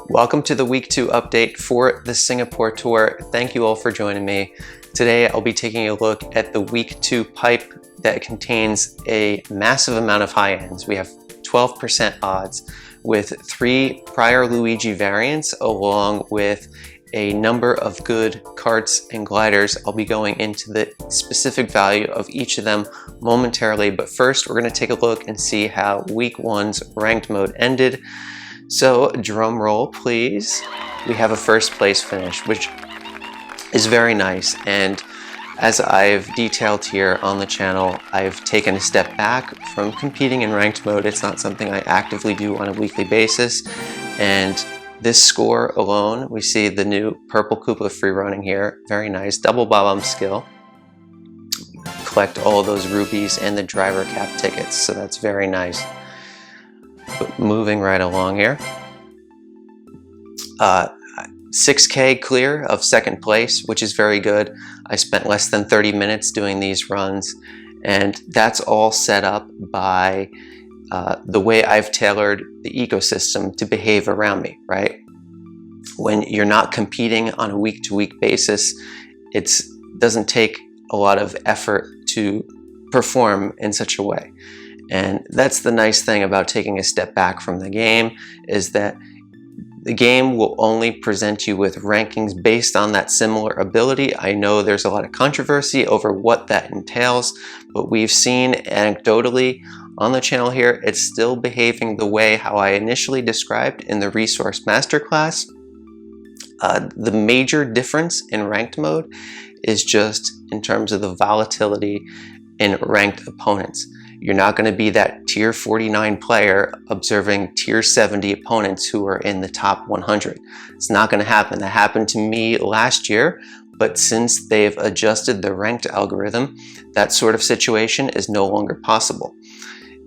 Welcome to the Week 2 update for the Singapore Tour. Thank you all for joining me. Today I'll be taking a look at the Week 2 pipe that contains a massive amount of high ends. We have 12% odds with 3 prior Luigi variants along with a number of good karts and gliders. I'll be going into the specific value of each of them momentarily, but first we're going to take a look and see how Week 1's ranked mode ended. So drum roll please. We have a first place finish, which is very nice, and as I've detailed here on the channel, I've taken a step back from competing in ranked mode. It's not something I actively do on a weekly basis, and this score alone, we see the new purple Koopa free running here. Very nice, double bomb skill. Collect all of those rubies and the driver cap tickets, so that's very nice. But moving right along here. 6K clear of second place, which is very good. I spent less than 30 minutes doing these runs, and that's all set up by the way I've tailored the ecosystem to behave around me, right? When you're not competing on a week-to-week basis, it doesn't take a lot of effort to perform in such a way. And that's the nice thing about taking a step back from the game, is that the game will only present you with rankings based on that similar ability. I know there's a lot of controversy over what that entails, but we've seen anecdotally on the channel here, it's still behaving the way how I initially described in the Resource Masterclass. The major difference in ranked mode is just in terms of the volatility in ranked opponents. You're not going to be that tier 49 player observing tier 70 opponents who are in the top 100. It's not going to happen. That happened to me last year, but since they've adjusted the ranked algorithm, that sort of situation is no longer possible.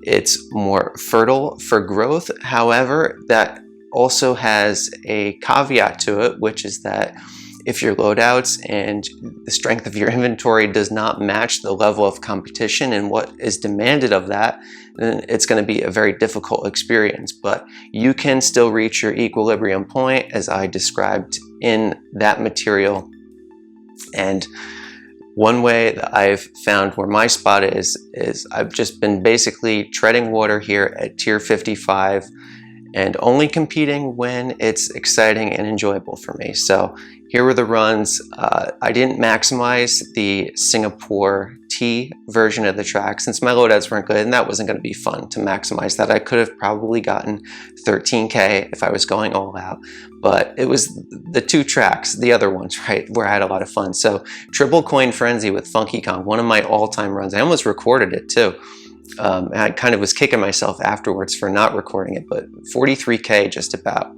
It's more fertile for growth. However, that also has a caveat to it, which is that if your loadouts and the strength of your inventory does not match the level of competition and what is demanded of that, then it's going to be a very difficult experience. But you can still reach your equilibrium point as I described in that material. And one way that I've found where my spot is I've just been basically treading water here at tier 55 and only competing when it's exciting and enjoyable for me. So here were the runs. I didn't maximize the Singapore T version of the track since my loadouts weren't good, and that wasn't going to be fun to maximize that. I could have probably gotten 13K if I was going all out, but it was the 2 tracks, the other ones, right, where I had a lot of fun. So Triple Coin Frenzy with Funky Kong, one of my all-time runs. I almost recorded it too. I kind of was kicking myself afterwards for not recording it, but 43K just about.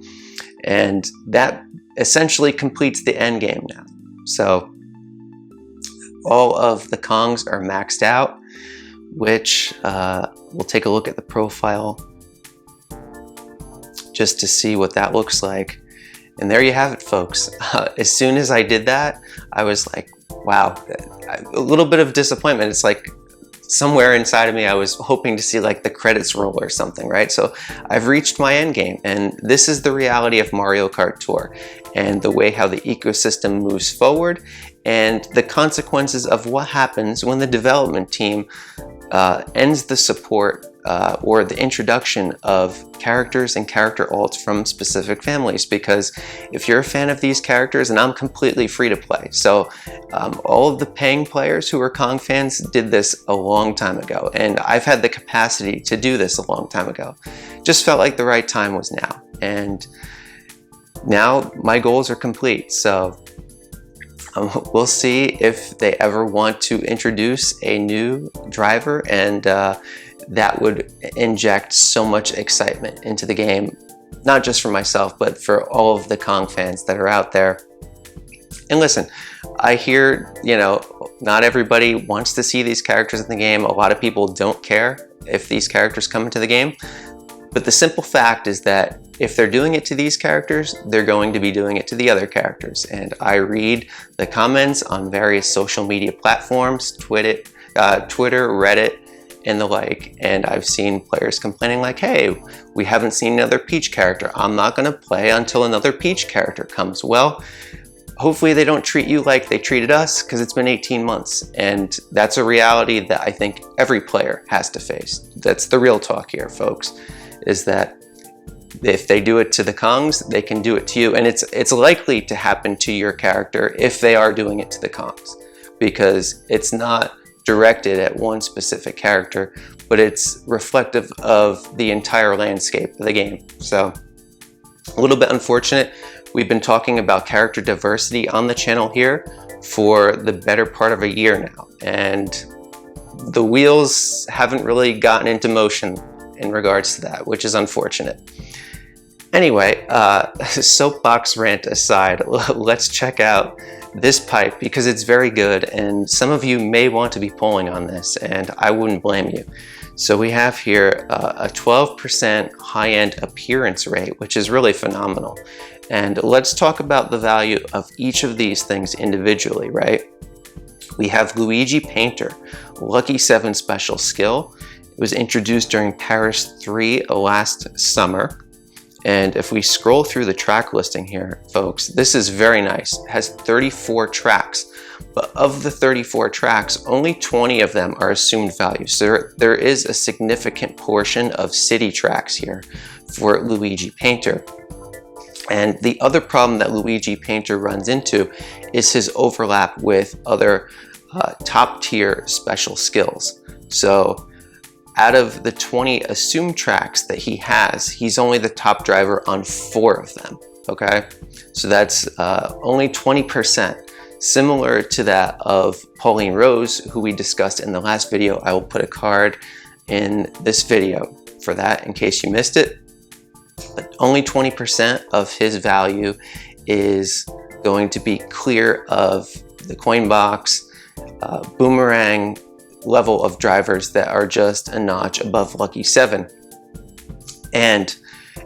And that essentially completes the end game now. So all of the Kongs are maxed out, which we'll take a look at the profile just to see what that looks like. And there you have it, folks. As soon as I did that, I was like, wow, a little bit of disappointment. It's like somewhere inside of me, I was hoping to see like the credits roll or something, right? So I've reached my end game, and this is the reality of Mario Kart Tour and the way how the ecosystem moves forward and the consequences of what happens when the development team ends the support or the introduction of characters and character alts from specific families. Because if you're a fan of these characters, and I'm completely free to play, so all of the paying players who are Kong fans did this a long time ago, and I've had the capacity to do this a long time ago. Just felt like the right time was now, and now my goals are complete. So we'll see if they ever want to introduce a new driver, and that would inject so much excitement into the game, not just for myself, but for all of the Kong fans that are out there. And listen, I hear, you know, not everybody wants to see these characters in the game. A lot of people don't care if these characters come into the game. But the simple fact is that if they're doing it to these characters, they're going to be doing it to the other characters. And I read the comments on various social media platforms, Twitter, Reddit, and the like, and I've seen players complaining like, hey, we haven't seen another Peach character. I'm not going to play until another Peach character comes. Well, hopefully they don't treat you like they treated us, because it's been 18 months, and that's a reality that I think every player has to face. That's the real talk here, folks, is that if they do it to the Kongs, they can do it to you, and it's likely to happen to your character if they are doing it to the Kongs, because it's not directed at one specific character, but it's reflective of the entire landscape of the game. So a little bit unfortunate. We've been talking about character diversity on the channel here for the better part of a year now, and the wheels haven't really gotten into motion in regards to that, which is unfortunate. Anyway, soapbox rant aside, let's check out this pipe, because it's very good, and some of you may want to be pulling on this, and I wouldn't blame you. So we have here a 12% high-end appearance rate, which is really phenomenal. And let's talk about the value of each of these things individually, right? We have Luigi Painter, Lucky 7 special skill. It was introduced during Paris 3 last summer. And if we scroll through the track listing here, folks, this is very nice. It has 34 tracks, but of the 34 tracks, only 20 of them are assumed value. So there is a significant portion of city tracks here for Luigi Painter. And the other problem that Luigi Painter runs into is his overlap with other top tier special skills. So out of the 20 assumed tracks that he has, he's only the top driver on 4 of them, okay? So that's only 20%, similar to that of Pauline Rose, who we discussed in the last video. I will put a card in this video for that in case you missed it. But only 20% of his value is going to be clear of the coin box, boomerang level of drivers that are just a notch above Lucky 7. And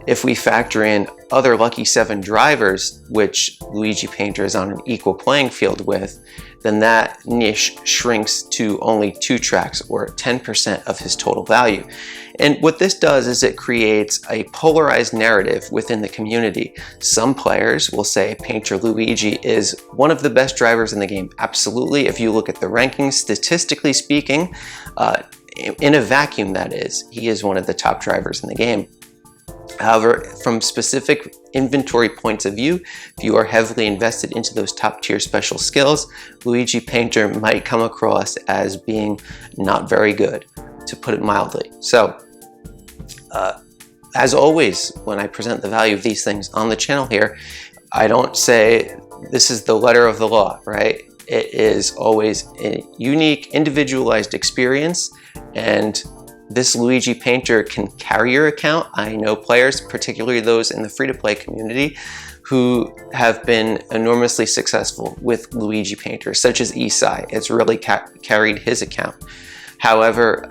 if we factor in other Lucky 7 drivers, which Luigi Painter is on an equal playing field with, then that niche shrinks to only 2 tracks, or 10% of his total value. And what this does is it creates a polarized narrative within the community. Some players will say Painter Luigi is one of the best drivers in the game. Absolutely, if you look at the rankings, statistically speaking, in a vacuum that is, he is one of the top drivers in the game. However, from specific inventory points of view, if you are heavily invested into those top tier special skills, Luigi Painter might come across as being not very good, to put it mildly. So, as always, when I present the value of these things on the channel here, I don't say this is the letter of the law, right? It is always a unique, individualized experience, and this Luigi Painter can carry your account. I know players, particularly those in the free-to-play community, who have been enormously successful with Luigi Painter, such as Isai. It's really carried his account. However,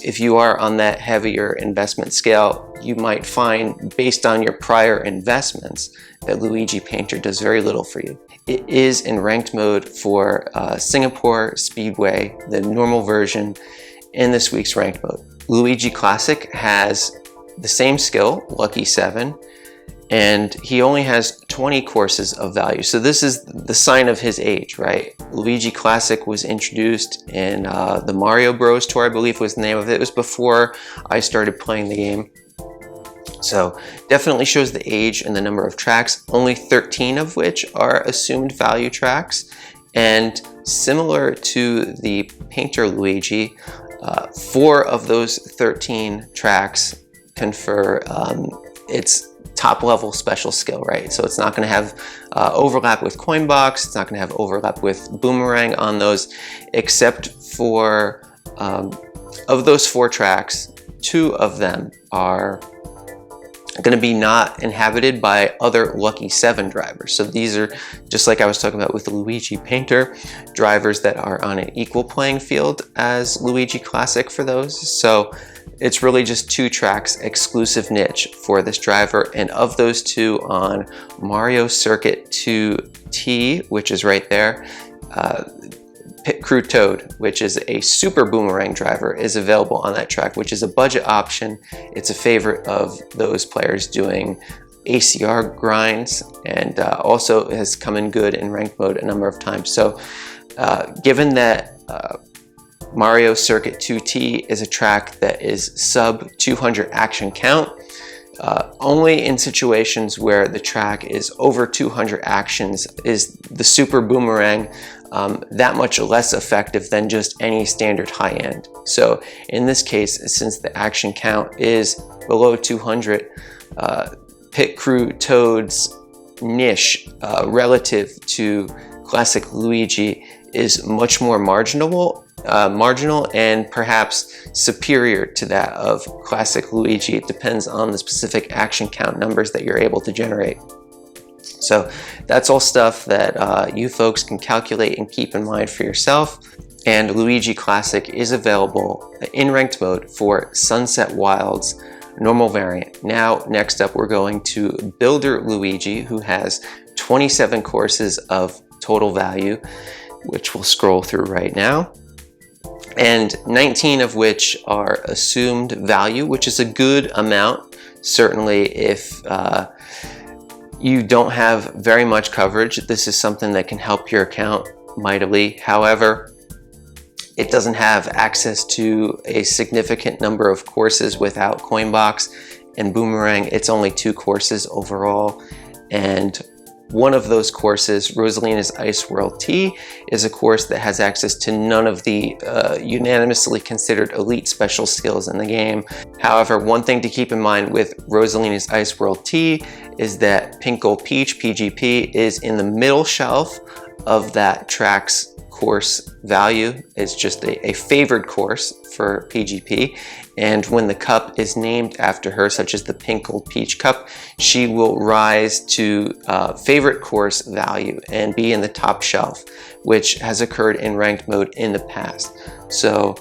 if you are on that heavier investment scale, you might find, based on your prior investments, that Luigi Painter does very little for you. It is in ranked mode for Singapore Speedway, the normal version, in this week's ranked mode. Luigi Classic has the same skill, Lucky 7, and he only has 20 courses of value. So this is the sign of his age, right? Luigi Classic was introduced in the Mario Bros Tour, I believe was the name of it. It was before I started playing the game. So definitely shows the age and the number of tracks, only 13 of which are assumed value tracks. And similar to the Painter Luigi, 4 of those 13 tracks confer its top level special skill, right? So it's not going to have overlap with coin box, it's not going to have overlap with boomerang on those, except for of those 4 tracks, 2 of them are going to be not inhabited by other Lucky 7 drivers. So these are, just like I was talking about with Luigi Painter, drivers that are on an equal playing field as Luigi Classic for those. So it's really just 2 tracks, exclusive niche for this driver. And of those 2 on Mario Circuit 2T, which is right there, Pit Crew Toad, which is a super boomerang driver, is available on that track, which is a budget option. It's a favorite of those players doing ACR grinds, and also has come in good in ranked mode a number of times. So given that Mario Circuit 2T is a track that is sub 200 action count, only in situations where the track is over 200 actions is the super boomerang that much less effective than just any standard high end. So in this case, since the action count is below 200, Pit Crew Toad's niche relative to Classic Luigi is much more marginal and perhaps superior to that of Classic Luigi. It depends on the specific action count numbers that you're able to generate. So that's all stuff that you folks can calculate and keep in mind for yourself. And Luigi Classic is available in ranked mode for Sunset Wild's normal variant. Now, next up, we're going to Builder Luigi, who has 27 courses of total value, which we'll scroll through right now, and 19 of which are assumed value, which is a good amount. Certainly if you don't have very much coverage, this is something that can help your account mightily. However, it doesn't have access to a significant number of courses without Coinbox and Boomerang. It's only 2 courses overall, and one of those courses, Rosalina's Ice World T, is a course that has access to none of the unanimously considered elite special skills in the game. However, one thing to keep in mind with Rosalina's Ice World T is that Pink Gold Peach, PGP, is in the middle shelf of that track's course value. It's just a favored course for PGP, and when the cup is named after her, such as the Pink Gold Peach Cup, she will rise to favorite course value and be in the top shelf, which has occurred in ranked mode in the past. So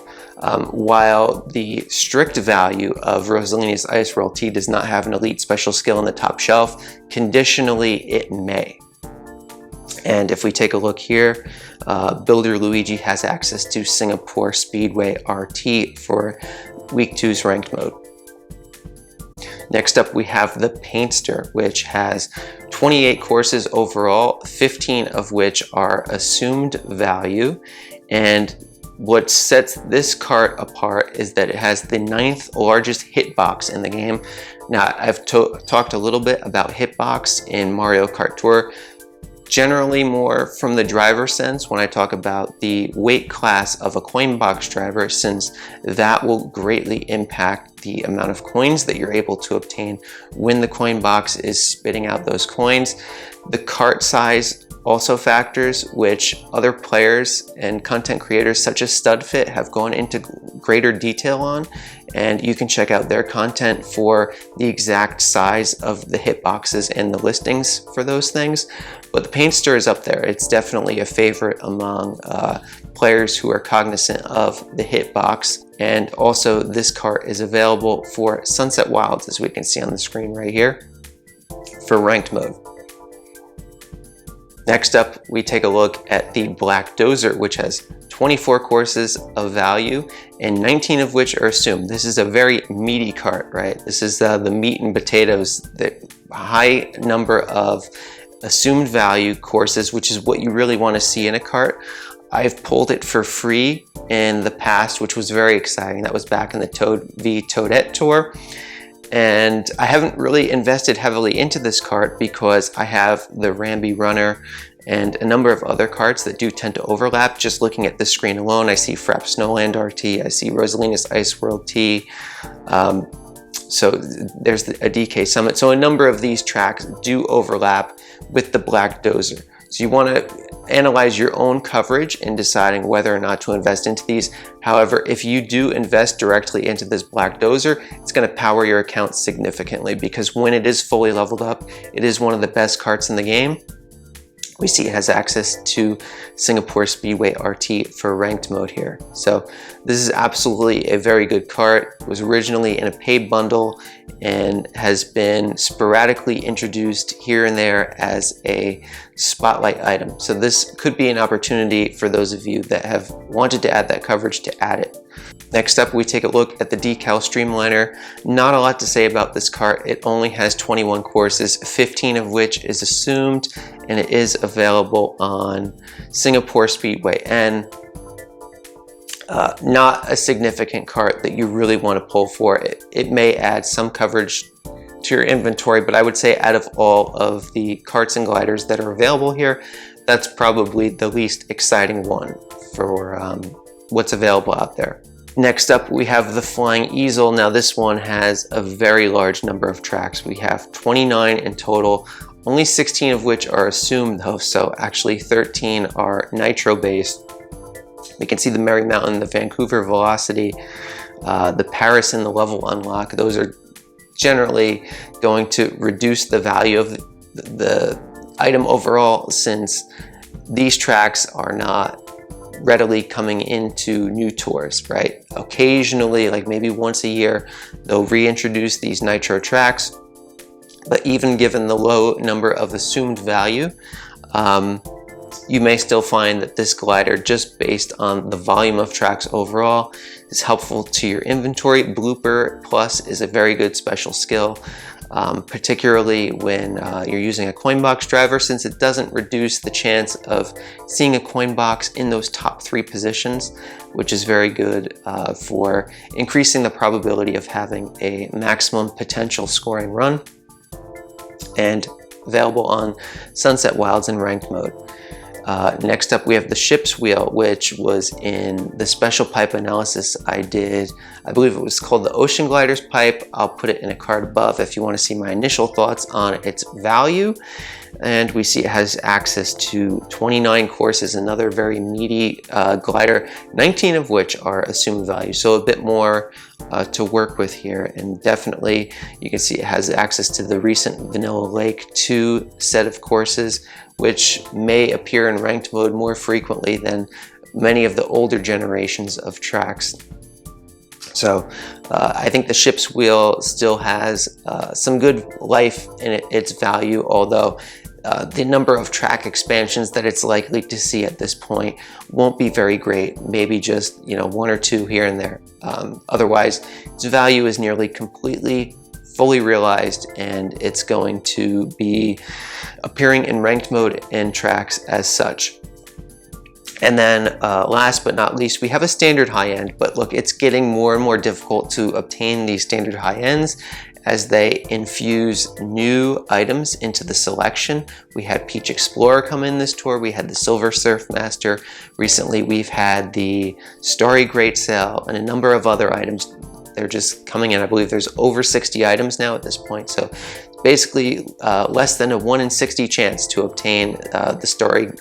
while the strict value of Rosalina's Ice World T does not have an elite special skill in the top shelf, conditionally it may. And if we take a look here, Builder Luigi has access to Singapore Speedway RT for Week 2's ranked mode. Next up, we have the Painster, which has 28 courses overall, 15 of which are assumed value. And what sets this cart apart is that it has the 9th largest hitbox in the game. Now, I've talked a little bit about hitbox in Mario Kart Tour, generally more from the driver sense when I talk about the weight class of a coin box driver, since that will greatly impact the amount of coins that you're able to obtain when the coin box is spitting out those coins. The cart size also factors, which other players and content creators such as StudFit have gone into greater detail on, and you can check out their content for the exact size of the hitboxes and the listings for those things. But the Painster is up there. It's definitely a favorite among players who are cognizant of the hitbox. And also this cart is available for Sunset Wilds, as we can see on the screen right here, for ranked mode. Next up, we take a look at the Black Dozer, which has 24 courses of value and 19 of which are assumed. This is a very meaty cart, right? This is the meat and potatoes, the high number of assumed value courses, which is what you really want to see in a cart. I've pulled it for free in the past, which was very exciting. That was back in the Toad v Toadette Tour. And I haven't really invested heavily into this cart because I have the Ramby Runner and a number of other carts that do tend to overlap. Just looking at this screen alone, I see Frap Snowland RT, I see Rosalina's Ice World T, so there's a DK Summit. So a number of these tracks do overlap with the Black Dozer. So you want to analyze your own coverage in deciding whether or not to invest into these. However, if you do invest directly into this Black Dozer, it's going to power your account significantly, because when it is fully leveled up, it is one of the best carts in the game. We see it has access to Singapore Speedway RT for ranked mode here. So this is absolutely a very good cart. It was originally in a paid bundle and has been sporadically introduced here and there as a spotlight item. So this could be an opportunity for those of you that have wanted to add that coverage to add it. Next up, we take a look at the Decal Streamliner. Not a lot to say about this cart. It only has 21 courses, 15 of which is assumed, and it is available on Singapore Speedway. And not a significant cart that you really want to pull for. It may add some coverage to your inventory, but I would say out of all of the carts and gliders that are available here, that's probably the least exciting one for what's available out there. Next up, we have the Flying Easel. Now this one has a very large number of tracks. We have 29 in total, only 16 of which are assumed though, so actually 13 are nitro based. We can see the Merry Mountain, the Vancouver Velocity, the Paris and the Level Unlock. Those are generally going to reduce the value of the item overall, since these tracks are not readily coming into new tours, right? Occasionally, like maybe once a year, they'll reintroduce these nitro tracks, but even given the low number of assumed value, you may still find that this glider, just based on the volume of tracks overall, is helpful to your inventory. Blooper Plus is a very good special skill, particularly when you're using a coin box driver, since it doesn't reduce the chance of seeing a coin box in those top 3 positions, which is very good for increasing the probability of having a maximum potential scoring run, and available on Sunset Wilds in ranked mode. Next up, we have the ship's wheel, which was in the special pipe analysis I did. I believe it was called the Ocean Gliders pipe. I'll put it in a card above if you want to see my initial thoughts on its value. And we see it has access to 29 courses, another very meaty glider, 19 of which are assumed value. So a bit more to work with here. And definitely you can see it has access to the recent Vanilla Lake 2 set of courses, which may appear in ranked mode more frequently than many of the older generations of tracks. So I think the ship's wheel still has some good life in its value, although the number of track expansions that it's likely to see at this point won't be very great, maybe just 1 or 2 here and there. Otherwise, its value is nearly completely fully realized, and it's going to be appearing in ranked mode and tracks as such. And then last but not least, we have a standard high end, but look, it's getting more and more difficult to obtain these standard high ends as they infuse new items into the selection. We had Peach Explorer come in this tour. We had the Silver Surf Master. Recently, we've had the Starry Great Sail and a number of other items. They're just coming in. I believe there's over 60 items now at this point. So basically less than a 1 in 60 chance to obtain the Starry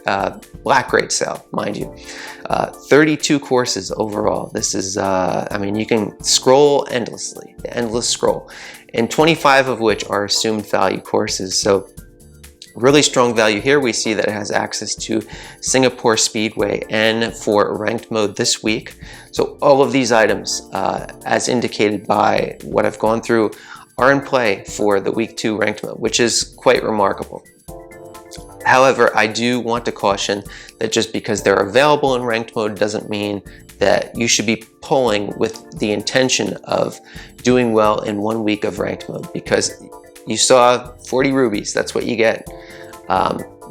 Black Great Sail, mind you. 32 courses overall. This is, I mean, you can scroll endlessly, the endless scroll, and 25 of which are assumed value courses. So really strong value here. We see that it has access to Singapore Speedway and for ranked mode this week. So all of these items, as indicated by what I've gone through, are in play for the week 2 ranked mode, which is quite remarkable. However, I do want to caution that just because they're available in ranked mode doesn't mean that you should be pulling with the intention of doing well in 1 week of ranked mode, because you saw 40 rubies, that's what you get.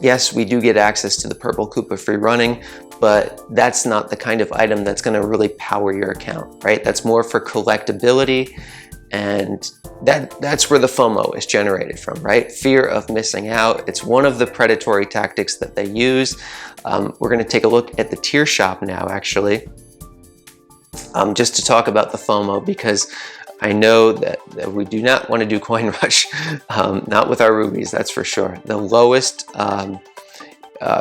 Yes, we do get access to the Purple Koopa free running, but that's not the kind of item that's going to really power your account, right? That's more for collectability, and that's where the FOMO is generated from, right? Fear of missing out. It's one of the predatory tactics that they use. We're going to take a look at the tier shop now, actually, just to talk about the FOMO, because I know that we do not want to do coin rush, not with our rubies, that's for sure. The lowest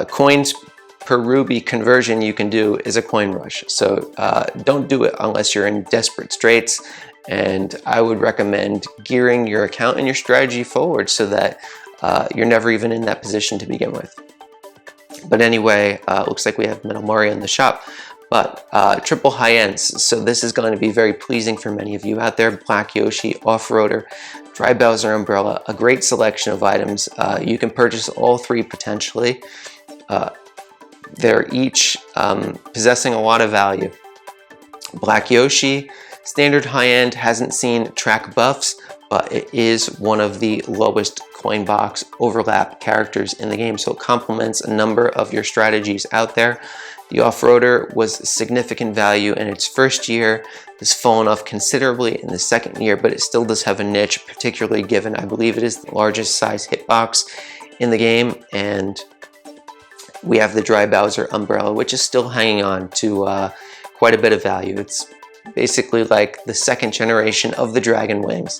coins per ruby conversion you can do is a coin rush. So don't do it unless you're in desperate straits. And I would recommend gearing your account and your strategy forward so that you're never even in that position to begin with. But anyway, looks like we have Metal Mario in the shop. But triple high ends, so this is going to be very pleasing for many of you out there. Black Yoshi, Off-Roader, Dry Bowser Umbrella, a great selection of items. You can purchase all three potentially. They're each possessing a lot of value. Black Yoshi, standard high end, hasn't seen track buffs, but it is one of the lowest coin box overlap characters in the game, so it complements a number of your strategies out there. The Off-Roader was significant value in its first year, has fallen off considerably in the second year, but it still does have a niche, particularly given I believe it is the largest size hitbox in the game. And we have the Dry Bowser Umbrella, which is still hanging on to quite a bit of value. It's basically like the second generation of the Dragon Wings.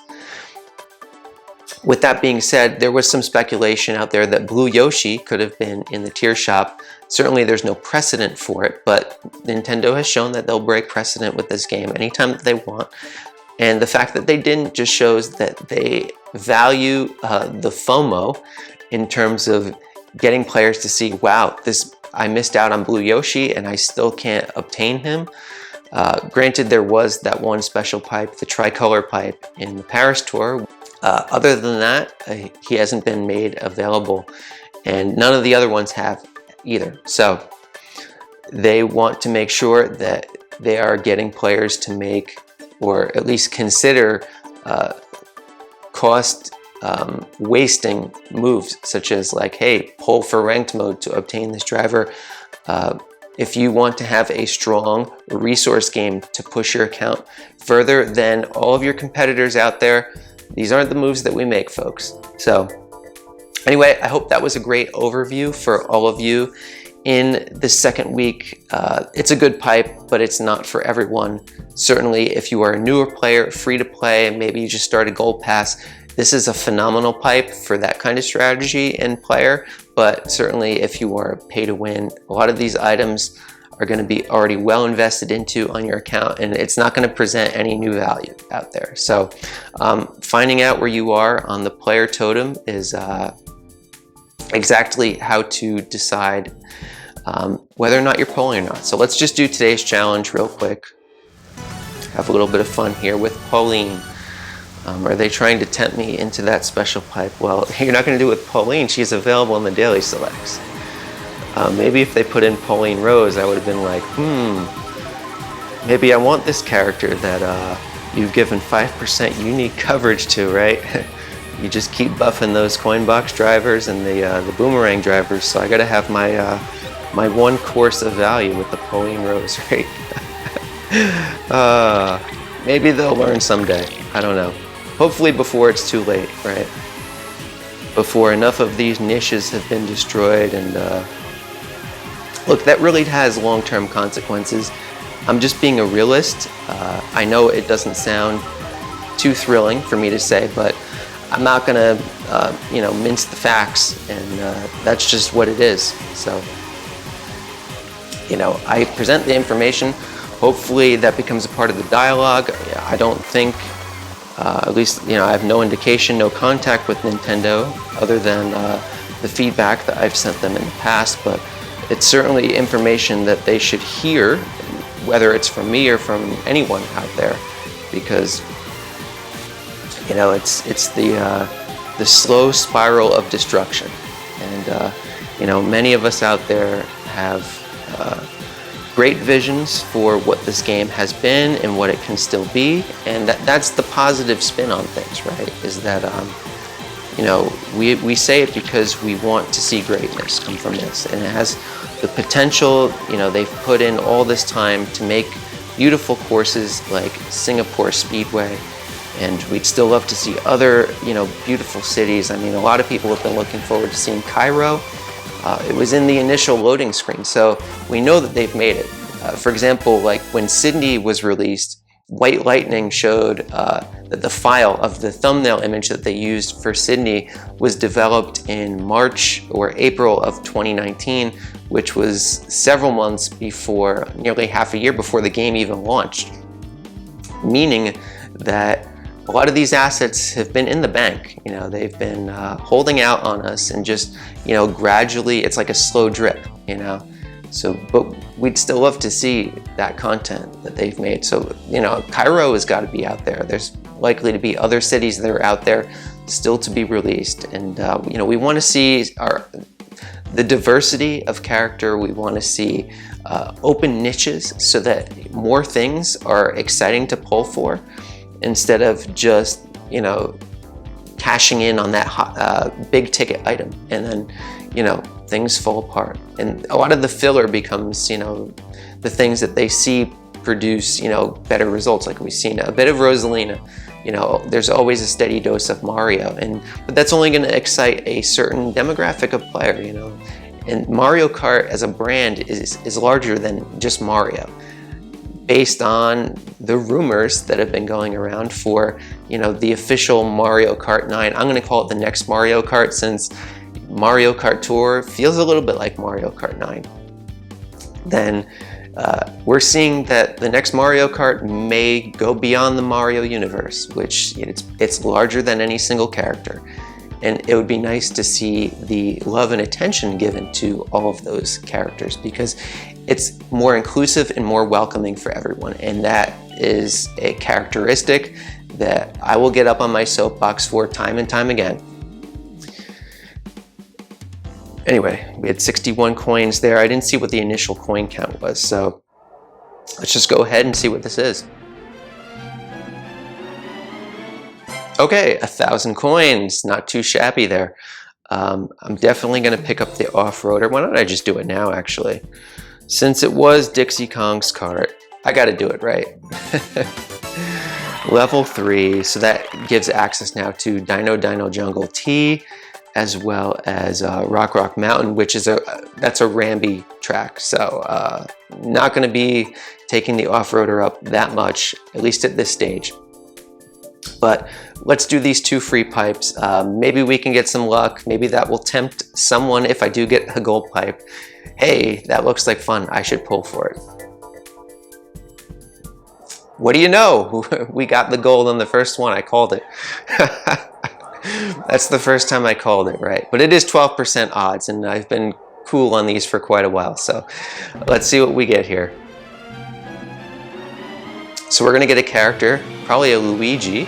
With that being said, there was some speculation out there that Blue Yoshi could have been in the tier shop. Certainly there's no precedent for it, but Nintendo has shown that they'll break precedent with this game anytime that they want. And the fact that they didn't just shows that they value the FOMO in terms of getting players to see, wow, I missed out on Blue Yoshi and I still can't obtain him. Granted, there was that one special pipe, the tricolor pipe in the Paris tour. Other than that, he hasn't been made available, and none of the other ones have either. So they want to make sure that they are getting players to make, or at least consider, cost wasting moves, such as like, hey, pull for ranked mode to obtain this driver. If you want to have a strong resource game to push your account further than all of your competitors out there, these aren't the moves that we make, folks. So anyway, I hope that was a great overview for all of you in the second week. It's a good pipe, but it's not for everyone. Certainly if you are a newer player, free to play, maybe you just started Gold Pass, this is a phenomenal pipe for that kind of strategy and player. But certainly if you are pay to win, a lot of these items are going to be already well invested into on your account, and it's not going to present any new value out there. So finding out where you are on the player totem is exactly how to decide whether or not you're polling or not. So let's just do today's challenge real quick. Have a little bit of fun here with Pauline. Are they trying to tempt me into that special pipe? Well, you're not going to do it with Pauline. She's available in the daily selects. Maybe if they put in Pauline Rose, I would have been like, maybe I want this character that you've given 5% unique coverage to, right? You just keep buffing those coin box drivers and the boomerang drivers, so I got to have my my one course of value with the Pauline Rose, right? Maybe they'll learn someday. I don't know. Hopefully before it's too late, right? Before enough of these niches have been destroyed. And look, that really has long-term consequences. I'm just being a realist. I know it doesn't sound too thrilling for me to say, but I'm not gonna mince the facts, and that's just what it is. So I present the information. Hopefully that becomes a part of the dialogue. I don't think, at least I have no indication, no contact with Nintendo other than the feedback that I've sent them in the past, but it's certainly information that they should hear, whether it's from me or from anyone out there, because it's the slow spiral of destruction. And many of us out there have great visions for what this game has been and what it can still be, and that's the positive spin on things, right? Is that we say it because we want to see greatness come from this, and it has the potential. They've put in all this time to make beautiful courses like Singapore Speedway, and we'd still love to see other beautiful cities. I mean, a lot of people have been looking forward to seeing Cairo. It was in the initial loading screen, so we know that they've made it. For example, like when Sydney was released, White Lightning showed that the file of the thumbnail image that they used for Sydney was developed in March or April of 2019, which was several months before, nearly half a year before the game even launched. Meaning that a lot of these assets have been in the bank. They've been holding out on us, and just gradually, it's like a slow drip. So, but we'd still love to see that content that they've made. So, you know, Cairo has got to be out there. There's likely to be other cities that are out there still to be released. And, you know, we want to see the diversity of character. We want to see open niches so that more things are exciting to pull for instead of just, you know, cashing in on that big ticket item and then, you know, things fall apart. And a lot of the filler becomes, you know, the things that they see produce, you know, better results. Like we've seen a bit of Rosalina, you know, there's always a steady dose of Mario, but that's only going to excite a certain demographic of player, you know. And Mario Kart as a brand is larger than just Mario, based on the rumors that have been going around for, you know, the official Mario Kart 9. I'm going to call it the next Mario Kart, since Mario Kart Tour feels a little bit like Mario Kart 9. Then we're seeing that the next Mario Kart may go beyond the Mario universe, which it's larger than any single character. And it would be nice to see the love and attention given to all of those characters, because it's more inclusive and more welcoming for everyone. And that is a characteristic that I will get up on my soapbox for time and time again. Anyway, we had 61 coins there. I didn't see what the initial coin count was, so let's just go ahead and see what this is. Okay, 1,000 coins, not too shabby there. I'm definitely gonna pick up the off-roader. Why don't I just do it now, actually? Since it was Dixie Kong's cart, I gotta do it, right? Level 3, so that gives access now to Dino Jungle T, as well as Rock Mountain, which is that's a Ramby track. So not gonna be taking the off-roader up that much, at least at this stage. But let's do these 2 free pipes. Maybe we can get some luck. Maybe that will tempt someone if I do get a gold pipe. Hey, that looks like fun. I should pull for it. What do you know? We got the gold on the first one. I called it. That's the first time I called it, right? But it is 12% odds, and I've been cool on these for quite a while. So let's see what we get here. So we're gonna get a character, probably a Luigi.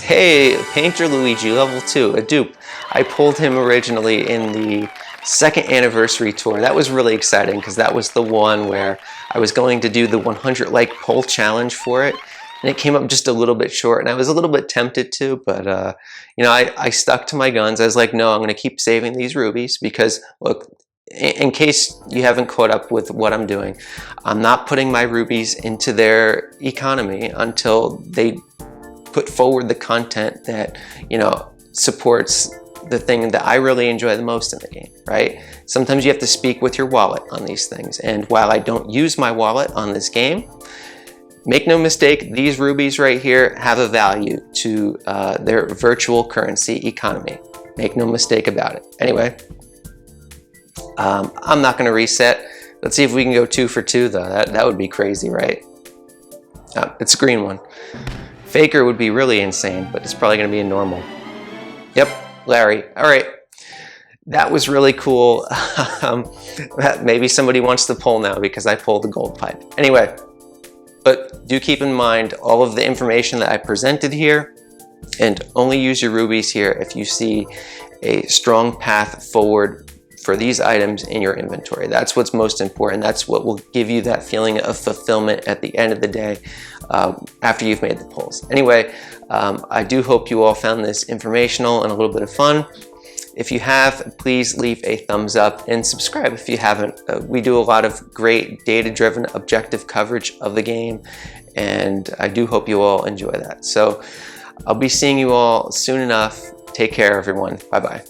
Hey, Painter Luigi, level 2, a dupe. I pulled him originally in the 2nd anniversary tour. That was really exciting because that was the one where I was going to do the 100 like pull challenge for it. And it came up just a little bit short, and I was a little bit tempted to, but you know, I stuck to my guns. I was like, no, I'm gonna keep saving these rubies because, look, in case you haven't caught up with what I'm doing, I'm not putting my rubies into their economy until they put forward the content that, you know, supports the thing that I really enjoy the most in the game, right? Sometimes you have to speak with your wallet on these things. And while I don't use my wallet on this game, make no mistake, these rubies right here have a value to their virtual currency economy. Make no mistake about it. Anyway, I'm not gonna reset. Let's see if we can go 2 for 2 though. That would be crazy, right? It's a green one. Faker would be really insane, but it's probably gonna be a normal. Yep, Larry, all right. That was really cool. Maybe somebody wants to pull now because I pulled the gold pipe. Anyway, but do keep in mind all of the information that I presented here, and only use your rubies here if you see a strong path forward for these items in your inventory. That's what's most important. That's what will give you that feeling of fulfillment at the end of the day after you've made the pulls. Anyway, I do hope you all found this informational and a little bit of fun. If you have, please leave a thumbs up and subscribe if you haven't. We do a lot of great data-driven objective coverage of the game, and I do hope you all enjoy that. So I'll be seeing you all soon enough. Take care, everyone. Bye-bye.